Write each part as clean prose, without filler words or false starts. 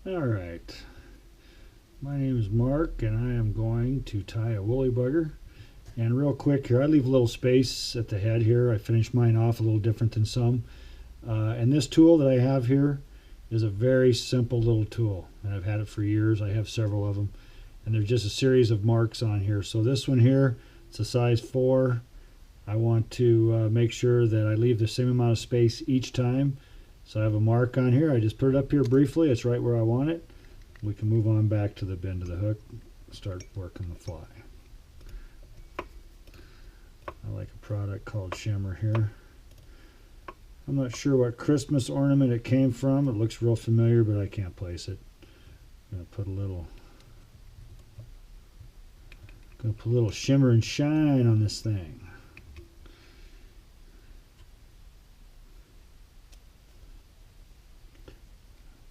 Alright, my name is Mark and I am going to tie a woolly bugger. And real quick here, I leave a little space at the head here. I finish mine off a little different than some. And this tool that I have here is a very simple little tool. And I've had it for years. I have several of them. And there's just a series of marks on here. So this one here, it's a size 4. I want to make sure that I leave the same amount of space each time. So I have a mark on here. I just put it up here briefly. It's right where I want it. We can move on back to the bend of the hook, start working the fly. I like a product called Shimmer here. I'm not sure what Christmas ornament it came from. It looks real familiar, but I can't place it. I'm gonna put a little shimmer and shine on this thing.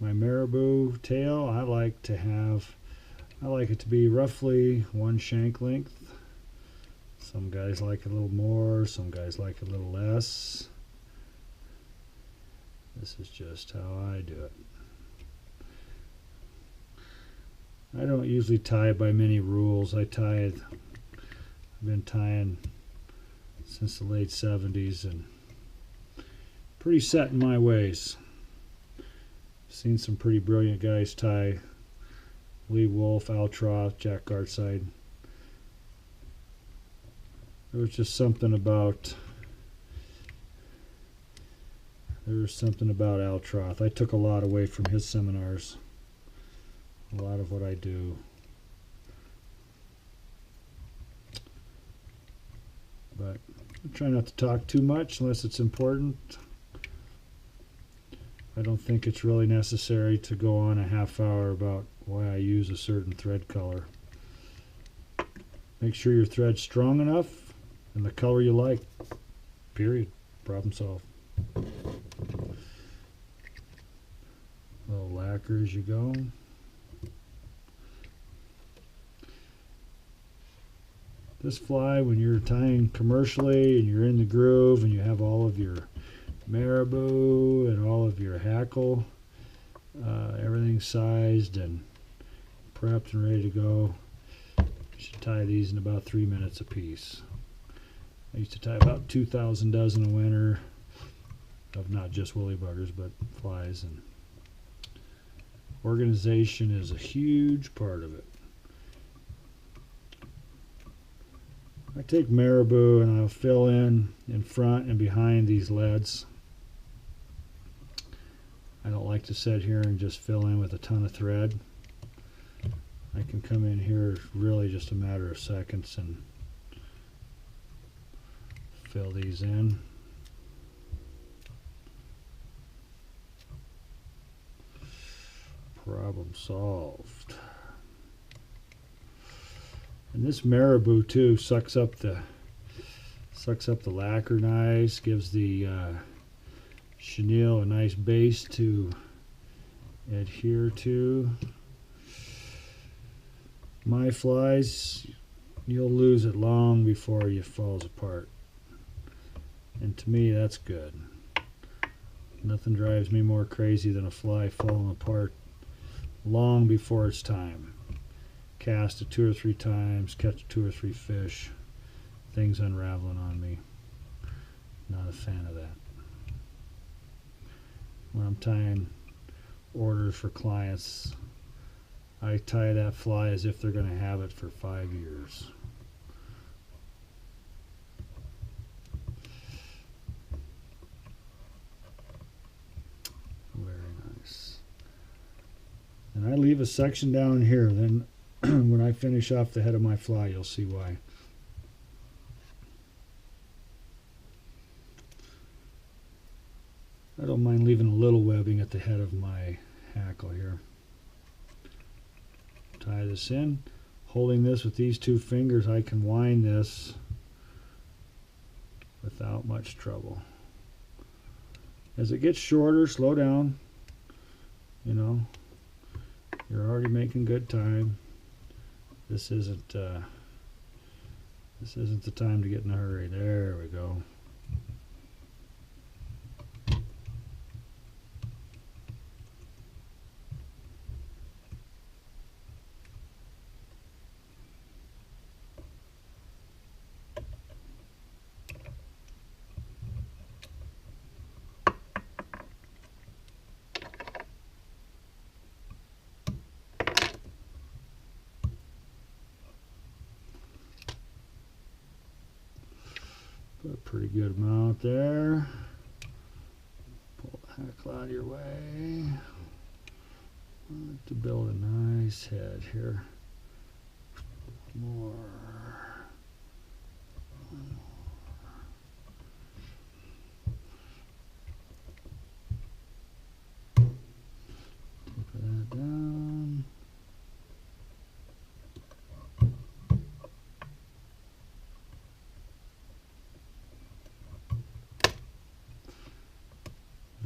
My marabou tail, I like it to be roughly 1 shank length. Some guys like a little more, some guys like a little less. This is just how I do it. I don't usually tie by many rules. I've been tying since the late 70s and pretty set in my ways. Seen some pretty brilliant guys tie. Lee Wolf, Al Troth, Jack Gartside. There was something about Al Troth. I took a lot away from his seminars. A lot of what I do. But I try not to talk too much unless it's important. I don't think it's really necessary to go on a half hour about why I use a certain thread color. Make sure your thread's strong enough and the color you like. Period. Problem solved. Little lacquer as you go. This fly, when you're tying commercially and you're in the groove and you have all of your marabou and all of your hackle, everything sized and prepped and ready to go, you should tie these in about 3 minutes a piece. I used to tie about 2,000 dozen a winter of not just woolly buggers but flies, and organization is a huge part of it. I take marabou and I'll fill in front and behind these leads. I don't like to sit here and just fill in with a ton of thread. I can come in here really just a matter of seconds and fill these in. Problem solved. And this marabou too sucks up the lacquer nice, gives the chenille a nice base to adhere to. My flies, you'll lose it long before it falls apart. And to me, that's good. Nothing drives me more crazy than a fly falling apart long before it's time. Cast it 2 or 3 times, catch 2 or 3 fish, things unraveling on me. Not a fan of that. When I'm tying orders for clients, I tie that fly as if they're going to have it for 5 years. Very nice. And I leave a section down here, then when I finish off the head of my fly, you'll see why. I don't mind leaving a little webbing at the head of my hackle here. Tie this in. Holding this with these 2 fingers, I can wind this without much trouble. As it gets shorter, slow down. You know, you're already making good time. This isn't the time to get in a hurry. There we go. Pretty good amount there. Pull the hackle out of your way. To build a nice head here. More. Taper that down.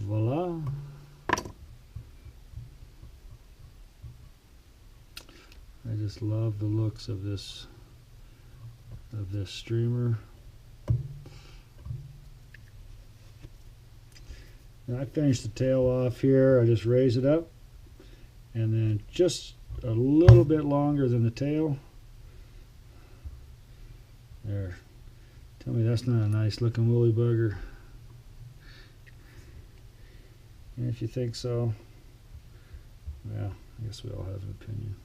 Voila. I just love the looks of this streamer. Now I finished the tail off here. I just raise it up and then just a little bit longer than the tail. There. Tell me that's not a nice looking woolly bugger. And if you think so, well, I guess we all have an opinion.